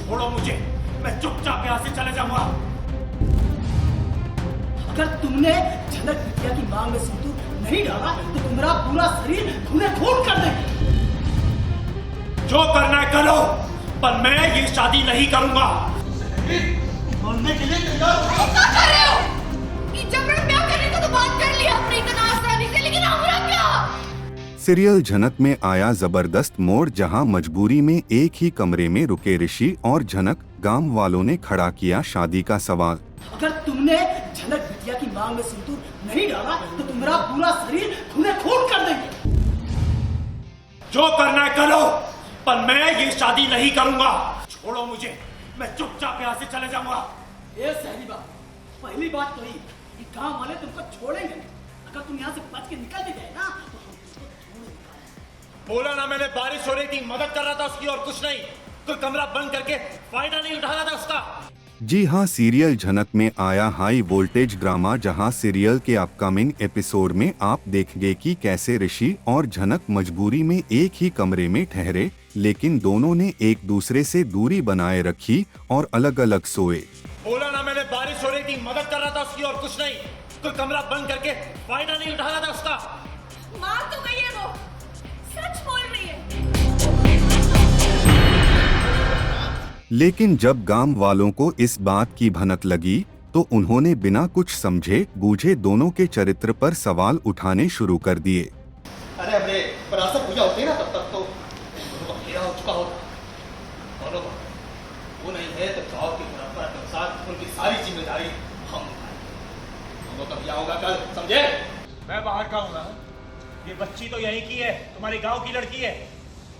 छोड़ो मुझे, मैं चुपचाप यहाँ से चले जाऊंगा। अगर तुमने झलक बिटिया की मांग में सिंदूर नहीं डाला तो तुम्हारा पूरा शरीर खूने खून कर देगी। जो करना है करो, पर मैं ये शादी नहीं करूंगा। मरने के लिए तैयार हो? क्या कर रहे हो? ये जबरन ब्याह करने को तो बात कर लिया अपनी तनाज़ से, लेकिन हमरा क्या? सीरियल झनक में आया जबरदस्त मोड़, जहां मजबूरी में एक ही कमरे में रुके ऋषि और झनक गांव वालों ने खड़ा किया शादी का सवाल। अगर तुमने झलक बिटिया की मांग में सिंदूर नहीं डाला तो तुम्हारा पूरा शरीर खूने खून कर देगी। जो करना है करो, पर मैं ये शादी नहीं करूंगा। छोड़ो मुझे, मैं चुपचाप यहाँ से चले जाऊंगा। ये सहरी बात, पहली बात तो ही गांव वाले तुमको छोड़ेंगे नहीं। अगर तुम यहाँ से बच के निकल भी गए ना तो हम तुमको छोड़ेंगे। बोला ना, मैंने बारिश हो रही थी, मदद कर रहा था उसकी और कुछ नहीं। कोई कमरा बंद करके फायदा नहीं उठा रहा था उसका। जी हां, सीरियल झनक में आया हाई वोल्टेज ड्रामा, जहां सीरियल के अपकमिंग एपिसोड में आप देखेंगे कि कैसे ऋषि और झनक मजबूरी में एक ही कमरे में ठहरे, लेकिन दोनों ने एक दूसरे से दूरी बनाए रखी और अलग अलग सोए। बोला ना, मैंने बारिश हो रही थी, मदद कर रहा था उसकी और कुछ नहीं। कोई कमरा बंद करके फायदा नहीं उठा रहा था उसका। मार तो गई है वो, सच बोल रही है। लेकिन जब गांव वालों को इस बात की भनक लगी तो उन्होंने बिना कुछ समझे बूझे दोनों के चरित्र पर सवाल उठाने शुरू कर दिए। अरे हमने विरासत पूजा होती है ना, तब तक तो अंधेरा हो चुका होता। दोनों को वो नहीं है तो गाँव की परंपरा के अनुसार उनकी सारी जिम्मेदारी हम उठाएंगे। दोनों का ब्याह होगा कल, समझे? मैं बाहर का हूँ ना, ये बच्ची तो यहीं की है, तुम्हारी गांव की लड़की है।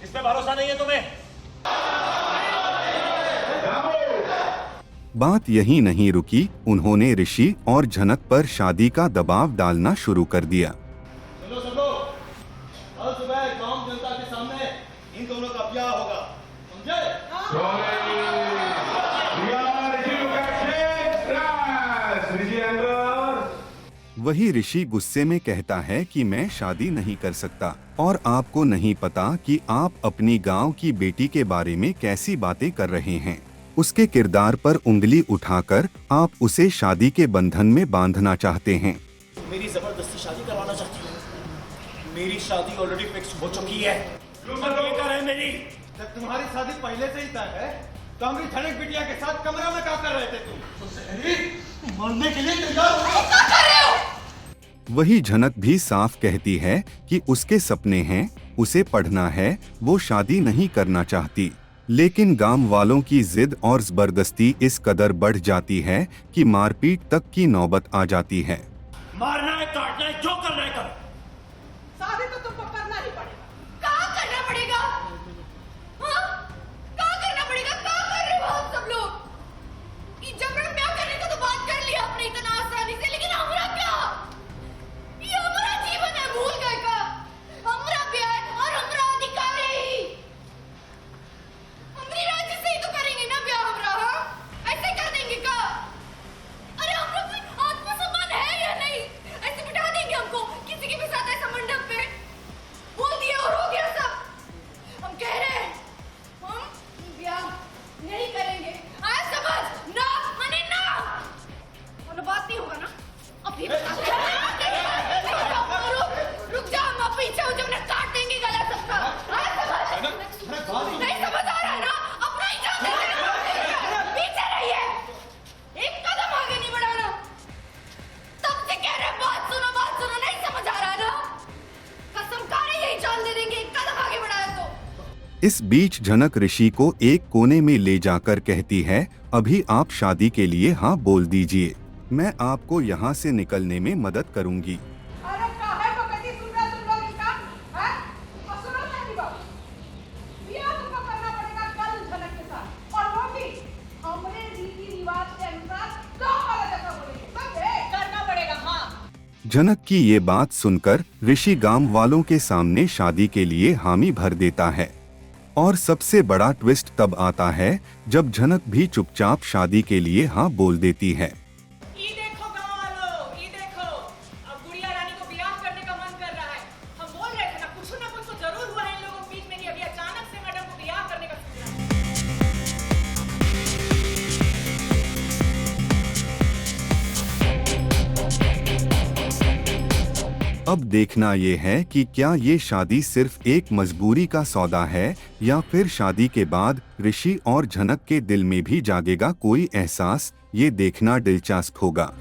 इस पे भरोसा नहीं है तुम्हें? बात यहीं नहीं रुकी, उन्होंने ऋषि और झनक पर शादी का दबाव डालना शुरू कर दिया। सुनो सब लोग, कल सुबह गांव जनता के सामने इन दोनों का ब्याह होगा, समझे? वही ऋषि गुस्से में कहता है कि मैं शादी नहीं कर सकता और आपको नहीं पता कि आप अपनी गांव की बेटी के बारे में कैसी बातें कर रहे हैं। उसके किरदार पर उंगली उठाकर आप उसे शादी के बंधन में बांधना चाहते हैं। मेरी जबरदस्ती शादी करवाना चाहती हो? मेरी शादी ऑलरेडी फिक्स हो चुकी है। बेकार है मेरी। जब तुम्हारी शादी पहले से ही तय है तो हमारी झनक बिटिया के साथ कमरा में क्या कर रहे थे तुम? मरने के लिए तैयार हो? क्या कर रहे हो? वही झनक भी साफ कहती है कि उसके सपने हैं, उसे पढ़ना है, वो शादी नहीं करना चाहती। लेकिन गांव वालों की जिद और जबरदस्ती इस कदर बढ़ जाती है कि मारपीट तक की नौबत आ जाती है। मारना है, काटना है, जो करना है करो। शादी तो तुमको करना ही पड़ेगा। कहाँ करना पड़ेगा? हाँ? कहाँ करना पड़ेगा? कहाँ कर रहे हो आप सब लोग? ये जबरन ब्याह करने को तो बात कर लिया अपनी तनाज़ से, लेकिन हमरा क्या? ये हमारा जीवन है, भूल गए का? हमरा ब्याह है और हमरा अधिकार है ही। हमरी राज्य से ही तो करेंगे ना ब्याह हमरा, हाँ? ऐसे कर देंगे का? अरे हमरा कोई आत्मसम्मान है या नहीं? ऐसे बिठा देंगे हमको किसी के भी साथ ऐसा मंडप पे? बोल दिया और हो गया सब। हम कह रहे हैं हम ब्याह नहीं करेंगे। आया समझ? ना माने ना। और बात नहीं होगा ना? अभी बताते हैं। रुक जाओ, हम पीछे हो जब काट देंगे गला सबका। आया समझ? नहीं समझ आ रहा है ना? अपना ही जान देंगे। पीछे रहिए, एक कदम आगे नहीं बढ़ाना। तब से कह रहे बात सुनो, नहीं समझ आ रहा ना? कसम खा रही यही जान दे देंगे एक कदम आगे बढ़ाया तो। इस बीच झनक ऋषि को एक कोने में ले जाकर कहती है, अभी आप शादी के लिए हाँ बोल दीजिए, मैं आपको यहाँ से निकलने में मदद करूँगी। अरे काहे बकती सुन रहे तुम लोग इसका? हैं? और सुनो मेरी बात। ब्याह तुमको करना पड़ेगा कल झलक के साथ, और वो भी हमरे रीति रिवाज के अनुसार गांव वाला जैसा बोलेंगे, समझे? करना पड़ेगा, हाँ। झनक की ये बात सुनकर ऋषि गांव वालों के सामने शादी के लिए हामी भर देता है। और सबसे बड़ा ट्विस्ट तब आता है जब झनक भी चुपचाप शादी के लिए हाँ बोल देती है। ये देखो गाँव वालों, ये देखो, अब गुड़िया रानी को ब्याह करने का मन कर रहा है। हम बोल रहे थे ना कुछ तो जरूर हुआ है इन लोगों के बीच में कि अभी अचानक से मैडम को ब्याह करने का सोच रहा है। अब देखना ये है कि क्या ये शादी सिर्फ एक मजबूरी का सौदा है या फिर शादी के बाद ऋषि और झनक के दिल में भी जागेगा कोई एहसास। ये देखना दिलचस्प होगा।